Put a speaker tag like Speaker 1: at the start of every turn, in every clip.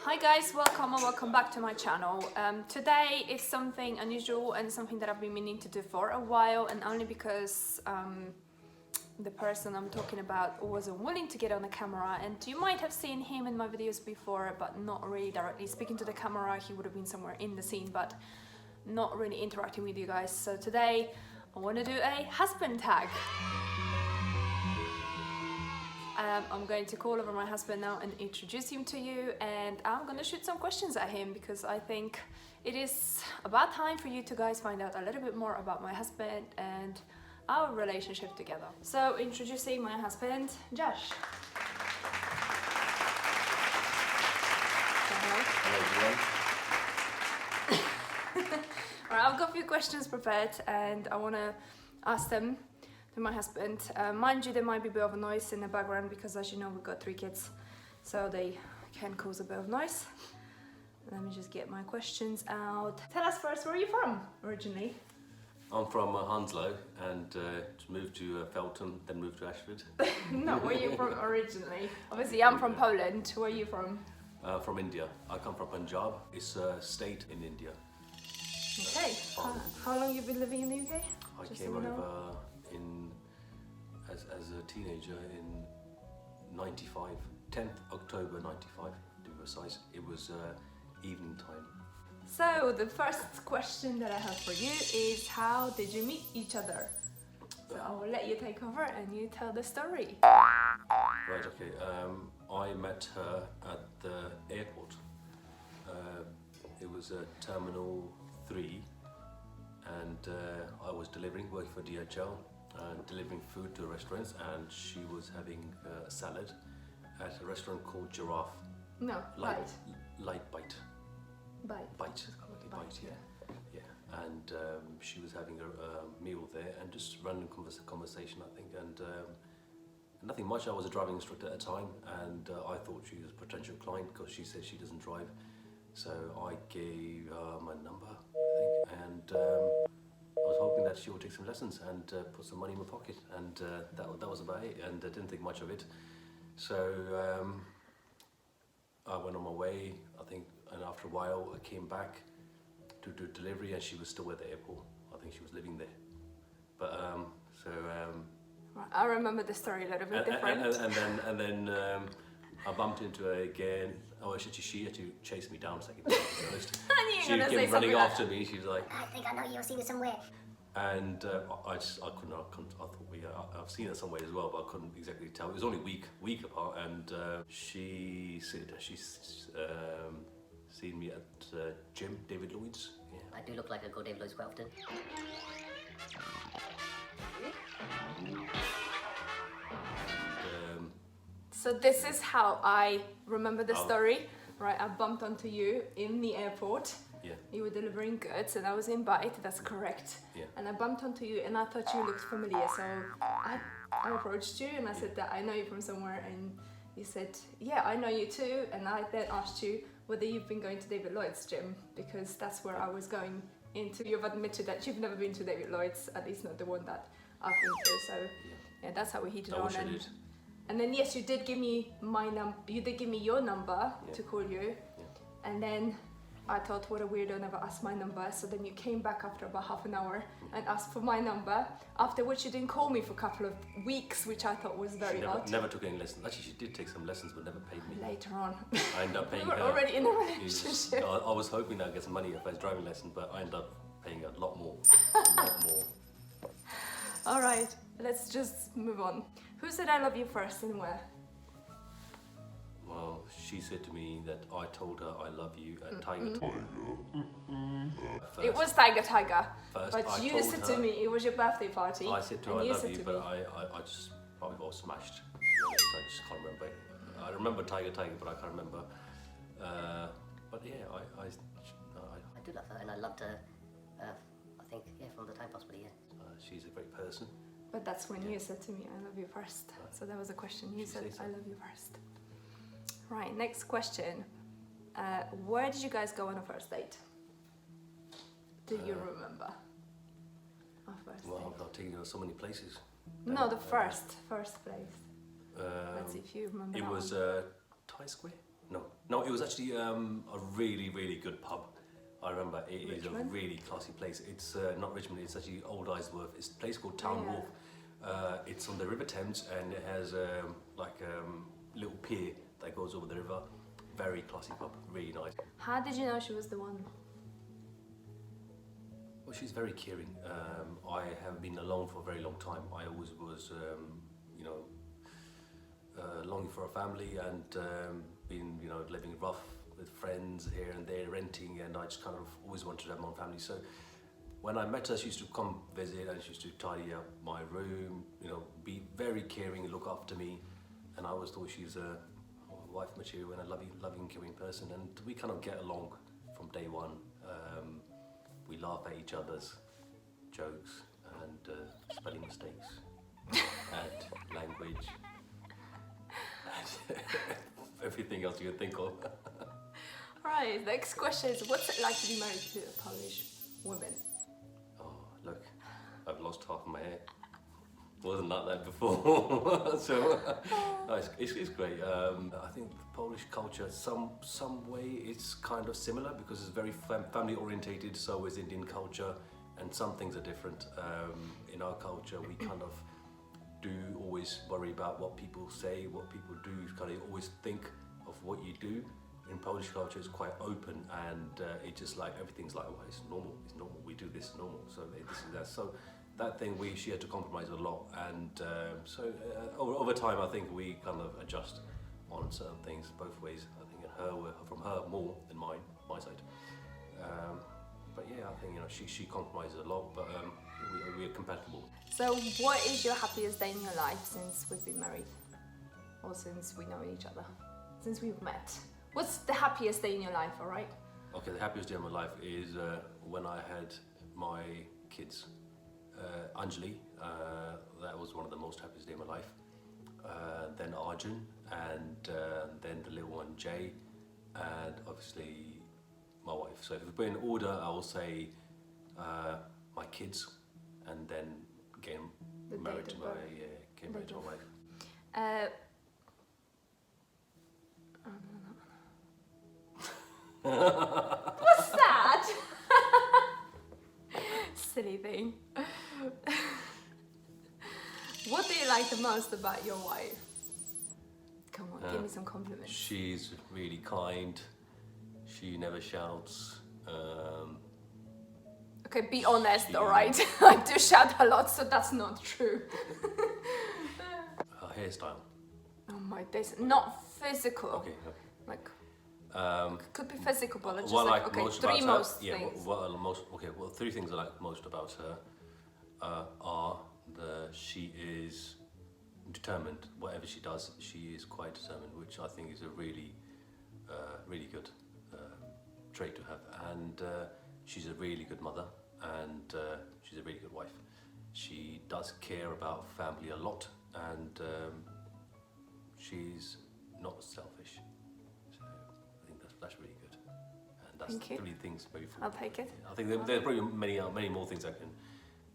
Speaker 1: Hi guys, welcome back to my channel. Today is something unusual and something that I've been meaning to do for a while, and only because the person I'm talking about wasn't willing to get on the camera, and you might have seen him in my videos before, but not really directly speaking to the camera. He would have been somewhere in the scene, but not really interacting with you guys. So today I want to do a husband tag. I'm going to call over my husband now and introduce him to you, and I'm going to shoot some questions at him because I think it is about time for you to guys find out a little bit more about my husband and our relationship together. So introducing my husband, Jash.
Speaker 2: Hello everyone.
Speaker 1: Alright, I've got a few questions prepared and I want to ask them to my husband. Mind you, there might be a bit of a noise in the background because, as you know, we've got 3 kids, so they can cause a bit of noise. Let me just get my questions out. Tell us first, where are you from originally?
Speaker 2: I'm from Hounslow and moved to Felton, then moved to Ashford.
Speaker 1: No, where are you from originally? Obviously, I'm from Poland. Where are you from?
Speaker 2: From India. I come from Punjab. It's a state in India.
Speaker 1: Okay. How long have you been living in the UK?
Speaker 2: I
Speaker 1: Just
Speaker 2: came
Speaker 1: so we know.
Speaker 2: over as a teenager in 95, 10th October 95 to be precise. It was evening time.
Speaker 1: So the first question that I have for you is, how did you meet each other? So I will let you take over and you tell the story.
Speaker 2: Right, okay. I met her at the airport. It was Terminal 3 and I was working for DHL and delivering food to restaurants, and she was having a salad at a restaurant called Giraffe.
Speaker 1: No,
Speaker 2: Light Bite.
Speaker 1: Bite.
Speaker 2: Bite, yeah. And she was having a meal there, and just random conversation, I think, and nothing much. I was a driving instructor at the time, and I thought she was a potential client because she said she doesn't drive. So I gave her my number, I think, and I was hoping that she would take some lessons and put some money in my pocket, and that was about it, and I didn't think much of it. So I went on my way, I think, and after a while I came back to do delivery, and she was still at the airport. I think she was living there. But
Speaker 1: I remember the story a little bit different.
Speaker 2: And then I bumped into her again. Oh, she had to chase me down a second. To be honest. She came running after me. She was like,
Speaker 3: I think I know you. I've seen it somewhere.
Speaker 2: and I couldn't. I thought I've seen it somewhere as well, but I couldn't exactly tell. It was only a week apart, and she's seen me at gym, David Lloyd's. Yeah.
Speaker 3: I do look like I go David Lloyd's quite often.
Speaker 1: So this is how I remember the story, right? I bumped onto you in the airport.
Speaker 2: Yeah.
Speaker 1: You were delivering goods and I was in Bite, that's correct.
Speaker 2: Yeah.
Speaker 1: And I bumped onto you and I thought you looked familiar, so I approached you and I said that I know you from somewhere, and you said, yeah, I know you too. And I then asked you whether you've been going to David Lloyd's gym, because that's where I was going into. You've admitted that you've never been to David Lloyd's, at least not the one that I've been to, so yeah, that's how we hit it on. And then yes, you did give me my you did give me your number to call you, and then I thought, what a weirdo, never asked my number. So then you came back after about half an hour and asked for my number, after which you didn't call me for a couple of weeks, which I thought was very odd.
Speaker 2: Never took any lessons. Actually, she did take some lessons, but never paid me.
Speaker 1: Later on.
Speaker 2: I ended up paying
Speaker 1: we were
Speaker 2: her.
Speaker 1: already in a relationship.
Speaker 2: I was hoping I'd get some money for his driving lesson, but I ended up paying a lot more. A lot more.
Speaker 1: All right, let's just move on. Who said I love you first and where?
Speaker 2: Well, she said to me that I told her I love you at Tiger.
Speaker 1: It was Tiger.
Speaker 2: First,
Speaker 1: but
Speaker 2: I
Speaker 1: you
Speaker 2: told
Speaker 1: said
Speaker 2: her,
Speaker 1: to me it was your birthday party.
Speaker 2: I said to her I love you, but I just probably got smashed. I just can't remember. I remember Tiger, but I can't remember. But yeah, I
Speaker 3: I do love her, and I loved her. I think, yeah, from the time possibly, yeah.
Speaker 2: she's a great person.
Speaker 1: But that's when you said to me, I love you first. So that was a question. You said,
Speaker 2: so.
Speaker 1: I love you first. Right, next question. Where did you guys go on a first date? Do you remember? Our first
Speaker 2: Well,
Speaker 1: date.
Speaker 2: I've taken her so many places.
Speaker 1: No, the first place. Let's see if you remember.
Speaker 2: It
Speaker 1: that
Speaker 2: was
Speaker 1: one.
Speaker 2: Thai Square. No, it was actually a really, really good pub. I remember it is a
Speaker 1: Richmond?
Speaker 2: really classy place. It's not Richmond, it's actually Old Isleworth. It's a place called Town
Speaker 1: Yeah.
Speaker 2: Wharf. It's on the River Thames and it has like a little pier that goes over the river. Very classy pub, really nice.
Speaker 1: How did you know she was the one?
Speaker 2: Well, she's very caring. I have been alone for a very long time. I always was, longing for a family and been, living rough with friends here and there, renting, and I just kind of always wanted to have my own family. So when I met her, she used to come visit and she used to tidy up my room, be very caring and look after me. And I always thought she's a wife material and a loving, caring person. And we kind of get along from day one. We laugh at each other's jokes and spelling mistakes and language and everything else you can think of.
Speaker 1: Right, next question is, what's it like to be married to a Polish woman?
Speaker 2: Oh, look, I've lost half of my hair. Wasn't like that before. So no, it's great. I think the Polish culture, some way it's kind of similar because it's very family orientated. So is Indian culture, and some things are different. In our culture, we kind of do always worry about what people say, what people do. You kind of always think of what you do. In Polish culture, it's quite open, and it's just like everything's like, oh, it's normal. It's normal. We do this normal. So this is that. So that thing she had to compromise a lot, and over time I think we kind of adjust on certain things both ways. I think from her more than my side, but yeah, I think she compromises a lot, but we're compatible.
Speaker 1: So what is your happiest day in your life since we've been married? Or since we know each other? Since we've met? What's the happiest day in your life, alright?
Speaker 2: Okay, the happiest day of my life is when I had my kids. Anjali, that was one of the most happiest days of my life. Then Arjun, and then the little one Jay, and obviously my wife. So if we put in order, I will say my kids, and then getting married to my wife.
Speaker 1: What's that? Silly thing. What do you like the most about your wife? Come on, give me some compliments.
Speaker 2: She's really kind. She never shouts.
Speaker 1: Okay, be honest, alright? I do shout a lot, so that's not true.
Speaker 2: Her hairstyle.
Speaker 1: Oh my days, not physical.
Speaker 2: Okay.
Speaker 1: Like, could be physical, but it's just
Speaker 2: what I
Speaker 1: like,
Speaker 2: like
Speaker 1: okay,
Speaker 2: most
Speaker 1: three
Speaker 2: about
Speaker 1: most
Speaker 2: her,
Speaker 1: things.
Speaker 2: Three things I like most about her are she is determined. Whatever she does, she is quite determined, which I think is a really, really good trait to have. And she's a really good mother, and she's a really good wife. She does care about family a lot, and she's not selfish. So I think that's really good. And that's
Speaker 1: Thank you.
Speaker 2: three things very full.
Speaker 1: I'll take it.
Speaker 2: I think there are probably many more things I can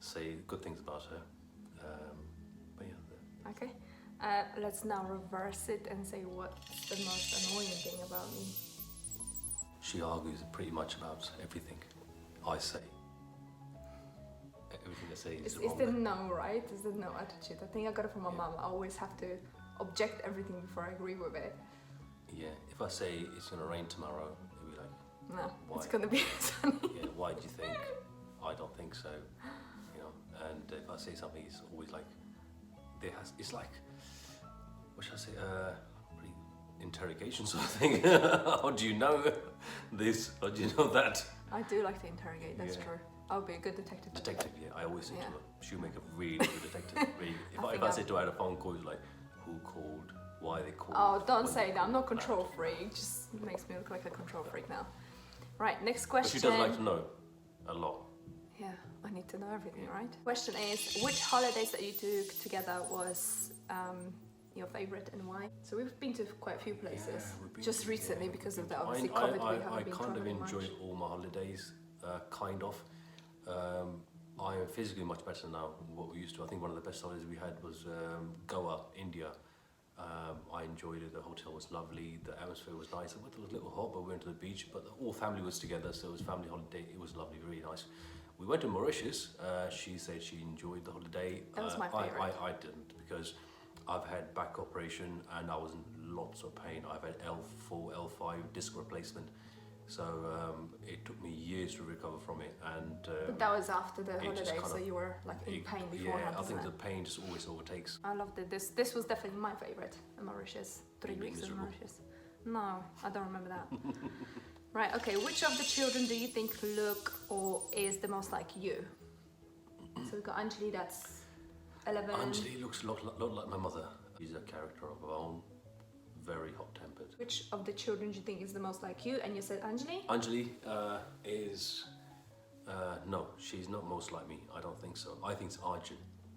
Speaker 2: say, good things about her. But yeah.
Speaker 1: Okay. Let's now reverse it and say what's the most annoying thing about me.
Speaker 2: She argues pretty much about everything I say. Everything I say is
Speaker 1: It's
Speaker 2: wrong.
Speaker 1: the no, right? It's the no attitude. I think I got it from my mum. I always have to object everything before I agree with it.
Speaker 2: Yeah, if I say it's going to rain tomorrow, it'll be like,
Speaker 1: No,
Speaker 2: why?
Speaker 1: it's gonna be sunny.
Speaker 2: Yeah, why do you think? I don't think so. And if I say something, it's always like, it's like, what should I say, interrogation sort of thing. How do you know this? How do you know that?
Speaker 1: I do like to interrogate, that's
Speaker 2: Yeah.
Speaker 1: true. I'll be a good detective.
Speaker 2: Detective, yeah. I always say
Speaker 1: Yeah.
Speaker 2: to her, she'll make a really good detective. Really. If I say to her at a phone call, it's like, who called, why they called.
Speaker 1: Oh, don't
Speaker 2: when
Speaker 1: say
Speaker 2: they
Speaker 1: that. I'm not
Speaker 2: called,
Speaker 1: control freak. It just makes me look like a control freak now. Right, next
Speaker 2: But
Speaker 1: question.
Speaker 2: she does like to know a lot.
Speaker 1: Yeah, I need to know everything, right? Question is, which holidays that you took together was your favorite and why? So we've been to quite a few places,
Speaker 2: we've been
Speaker 1: just
Speaker 2: to-
Speaker 1: recently
Speaker 2: yeah,
Speaker 1: because of
Speaker 2: we've
Speaker 1: the
Speaker 2: been
Speaker 1: obviously
Speaker 2: to-
Speaker 1: COVID. We
Speaker 2: I
Speaker 1: haven't been
Speaker 2: kind of
Speaker 1: traveling much.
Speaker 2: enjoy all my holidays, kind of. I am physically much better now than what we used to. I think one of the best holidays we had was Goa, India. I enjoyed it. The hotel was lovely. The atmosphere was nice. The weather was a little hot, but we went to the beach. But the whole family was together, so it was family holiday. It was lovely, really nice. We went to Mauritius. She said she enjoyed the holiday.
Speaker 1: That was my favourite.
Speaker 2: I didn't, because I've had back operation and I was in lots of pain. I've had L4, L5 disc replacement. So it took me years to recover from it, and
Speaker 1: but that was after the
Speaker 2: it just
Speaker 1: holiday,
Speaker 2: kind
Speaker 1: so
Speaker 2: of-
Speaker 1: you were like in pain beforehand.
Speaker 2: Yeah, I think
Speaker 1: isn't
Speaker 2: the
Speaker 1: it?
Speaker 2: pain just always overtakes.
Speaker 1: I loved it. This was definitely my favorite. Mauritius, 3
Speaker 2: You being
Speaker 1: weeks in
Speaker 2: miserable?
Speaker 1: Mauritius. No, I don't remember that. Right. Okay. Which of the children do you think look or is the most like you? So we've got Anjali. That's 11.
Speaker 2: Anjali looks a lot like my mother. She's a character of her own, very hot-tempered.
Speaker 1: Which of the children do you think is the most like you? And you said Anjali.
Speaker 2: Anjali is no, she's not most like me. I don't think so. I think it's Arjun.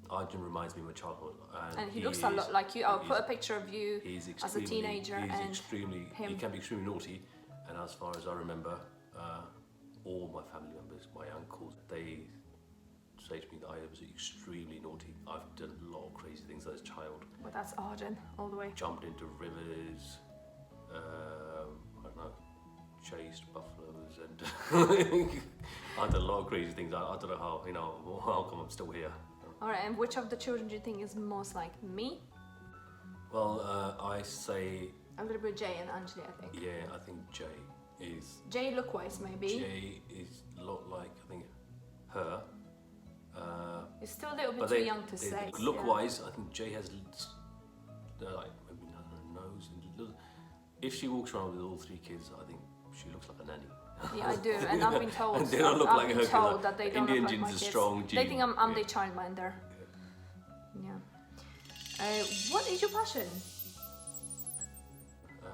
Speaker 2: Arjun reminds me of my childhood,
Speaker 1: And he looks a lot like you. I'll put a picture of you
Speaker 2: He's
Speaker 1: as a teenager
Speaker 2: He's
Speaker 1: and
Speaker 2: extremely. He
Speaker 1: him.
Speaker 2: can be extremely naughty, and as far as I remember, all my family members, my uncles, they say to me that I was extremely naughty. I've done a lot of crazy things as a child.
Speaker 1: Well, that's Arjun all the way.
Speaker 2: Jumped into rivers. I don't know. Chased buffaloes, and I did a lot of crazy things. I don't know how. How come I'm still here?
Speaker 1: All right. And which of the children do you think is most like me?
Speaker 2: Well, I say,
Speaker 1: I'm gonna put Jay and Anjali. I think.
Speaker 2: yeah, I think Jay is.
Speaker 1: Jay look-wise, maybe.
Speaker 2: Jay is a lot like, I think, her.
Speaker 1: He's still a little bit
Speaker 2: But
Speaker 1: too young to say.
Speaker 2: Look-wise, I think Jay has like maybe not her nose. If she walks around with all 3 kids, I think she looks like a nanny.
Speaker 1: Yeah, I do, and I've been told.
Speaker 2: And they don't look
Speaker 1: I've
Speaker 2: like
Speaker 1: been
Speaker 2: her,
Speaker 1: told that they don't
Speaker 2: Indian
Speaker 1: look like my
Speaker 2: genes are
Speaker 1: kids.
Speaker 2: strong
Speaker 1: They think I'm
Speaker 2: gene.
Speaker 1: the childminder. Yeah. What is your passion?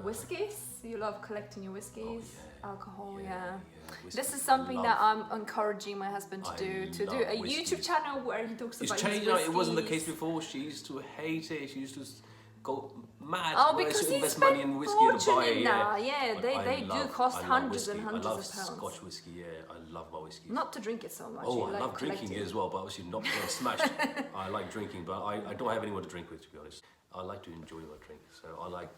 Speaker 1: Whiskeys? You love collecting your whiskeys, alcohol, yeah.
Speaker 2: Whiskey.
Speaker 1: This is something
Speaker 2: Love-
Speaker 1: that I'm encouraging my husband to
Speaker 2: I
Speaker 1: do. To do
Speaker 2: love
Speaker 1: a
Speaker 2: whiskey.
Speaker 1: YouTube channel where he talks
Speaker 2: It's
Speaker 1: about
Speaker 2: changed
Speaker 1: his
Speaker 2: now. It wasn't the
Speaker 1: whiskeys.
Speaker 2: case before. She used to hate it. She used to go mad.
Speaker 1: Oh,
Speaker 2: when
Speaker 1: because
Speaker 2: she
Speaker 1: he
Speaker 2: invest
Speaker 1: spent
Speaker 2: money in whiskey and
Speaker 1: fortune
Speaker 2: buy it.
Speaker 1: in
Speaker 2: Yeah,
Speaker 1: that. Yeah,
Speaker 2: But
Speaker 1: they
Speaker 2: I
Speaker 1: do
Speaker 2: love-
Speaker 1: cost
Speaker 2: I love
Speaker 1: hundreds and
Speaker 2: whiskey.
Speaker 1: hundreds
Speaker 2: I love
Speaker 1: of pounds.
Speaker 2: Scotch whiskey. Yeah, I love my whiskey.
Speaker 1: Not to drink it so much.
Speaker 2: Oh,
Speaker 1: you
Speaker 2: I
Speaker 1: like
Speaker 2: love drinking
Speaker 1: collecting.
Speaker 2: it as well, but obviously not getting smashed. I like drinking, but I don't have anyone to drink with, to be honest. I like to enjoy my drink, so I like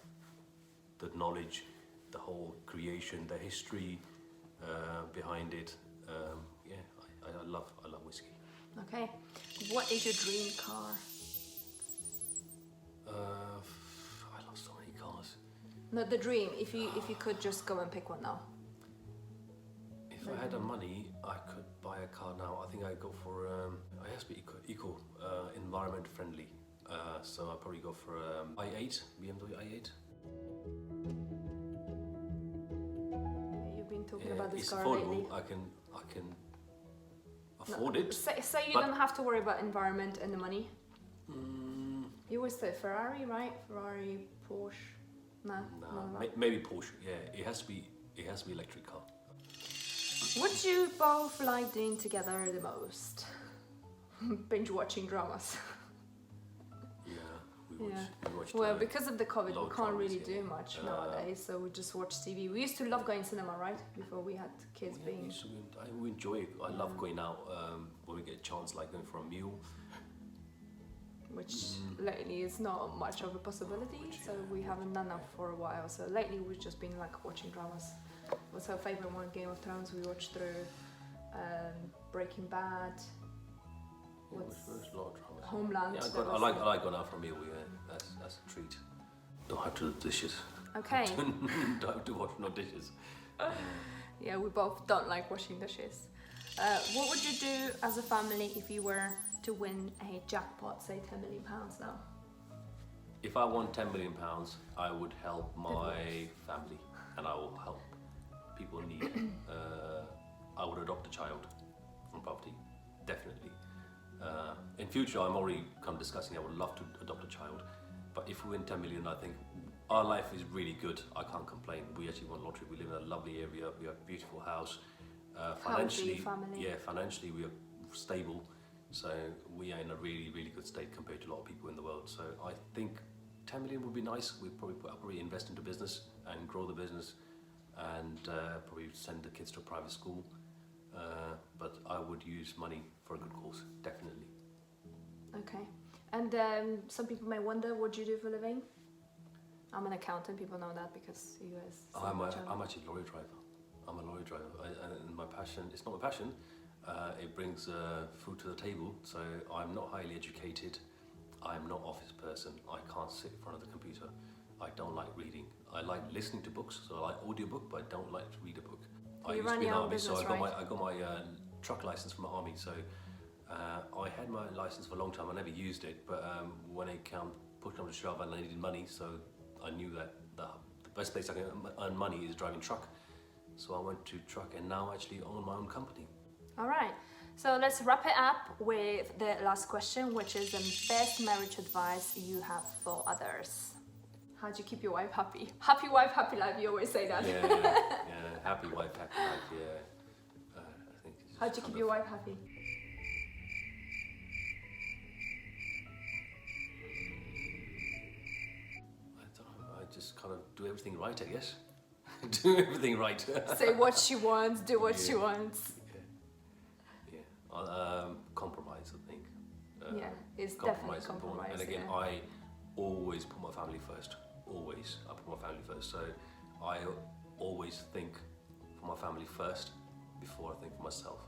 Speaker 2: the knowledge, the whole creation, the history behind it. Yeah, I love whiskey.
Speaker 1: Okay. What is your dream car?
Speaker 2: I love so many cars.
Speaker 1: Not the dream. If you could just go and pick one now.
Speaker 2: If I had the money, I could buy a car now. I think I'd go for. It has to be eco, environment friendly. So I'd probably go for i8, BMW i8.
Speaker 1: You've been talking
Speaker 2: Yeah,
Speaker 1: about this
Speaker 2: it's
Speaker 1: car
Speaker 2: affordable.
Speaker 1: lately.
Speaker 2: I can afford it.
Speaker 1: Say you
Speaker 2: but-
Speaker 1: don't have to worry about environment and the money.
Speaker 2: Mm,
Speaker 1: You always say Ferrari, right? Ferrari, Porsche. No, none of that.
Speaker 2: maybe Porsche. Yeah, it has to be. It has to be electric car.
Speaker 1: What do you both like doing together the most? Binge watching dramas.
Speaker 2: Yeah, we watched.
Speaker 1: Well, because of the COVID,
Speaker 2: lot
Speaker 1: we
Speaker 2: of
Speaker 1: can't
Speaker 2: dramas,
Speaker 1: really
Speaker 2: yeah.
Speaker 1: do much nowadays, so we just watch TV. We used to love going cinema, right? Before we had kids being.
Speaker 2: we enjoy it. I love going out when we get a chance, like going for a meal.
Speaker 1: Which lately is not much of a possibility, so we haven't done that for a while. So lately we've just been like watching dramas. What's our favorite one? Game of Thrones. We watched through Breaking Bad.
Speaker 2: There's a lot of dramas.
Speaker 1: Homeland.
Speaker 2: Yeah,
Speaker 1: that
Speaker 2: I
Speaker 1: was-
Speaker 2: like going out for a meal. Yeah, that's a treat. Don't have to do dishes.
Speaker 1: Okay.
Speaker 2: Don't have to wash no dishes.
Speaker 1: Yeah, we both don't like washing dishes. What would you do as a family if you were to win a jackpot, say £10 million now?
Speaker 2: If I won £10 million, I would help my family, and I will help people in need. I would adopt a child from poverty, definitely. In future, I'm already kind of discussing. I would love to adopt a child, but if we win 10 million, I think our life is really good. I can't complain. We actually won lottery. We live in a lovely area. We have a beautiful house. Financially,
Speaker 1: family.
Speaker 2: yeah, financially we are stable. So we are in a really, really good state compared to a lot of people in the world. So I think 10 million would be nice. We'd probably invest into business and grow the business, and probably send the kids to a private school. But I would use money for a good cause, definitely.
Speaker 1: Okay. And some people may wonder, what do you do for a living? I'm an accountant. People know that because you guys.
Speaker 2: I'm actually a lorry driver. I'm a lorry driver, and my passion. It's not my passion. It brings food to the table. So I'm not highly educated. I'm not office person. I can't sit in front of the computer. I don't like reading. I like listening to books, so I like audiobook, but I don't like to read a book. I used to be in the army, so I got my truck license from the army. So I had my license for a long time. I never used it, but when it came push come to shove and I needed money, so I knew that the best place I can earn money is driving truck. So I went to truck and now actually own my own company.
Speaker 1: All right, so let's wrap it up with the last question, which is the best marriage advice you have for others. How do you keep your wife happy? Happy wife, happy life, you always say that.
Speaker 2: Yeah, happy wife, happy life, yeah. I think
Speaker 1: how do you keep your wife happy?
Speaker 2: I just kind of do everything right, I guess. Do everything right.
Speaker 1: Say what she wants, do what she wants.
Speaker 2: Compromise, I think.
Speaker 1: It's definitely compromise.
Speaker 2: And again, I always put my family first. Always, I put my family first. So I always think for my family first before I think for myself.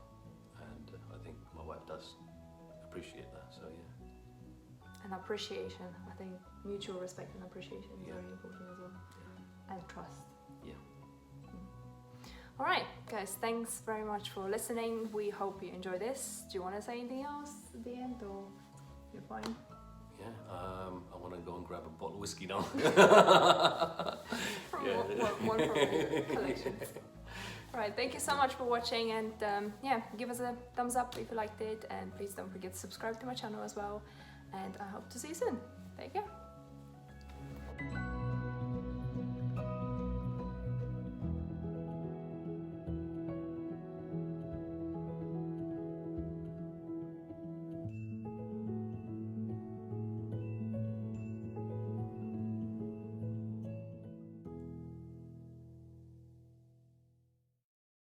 Speaker 2: And I think my wife does appreciate that. So
Speaker 1: And appreciation. I think mutual respect and appreciation is very important as well. And trust. All right, guys, thanks very much for listening. We hope you enjoy this. Do you want to say anything else at the end, or you're fine?
Speaker 2: I want to go and grab a bottle of whiskey now.
Speaker 1: One from all collections. All right, thank you so much for watching, and give us a thumbs up if you liked it, and please don't forget to subscribe to my channel as well. And I hope to see you soon. Take care.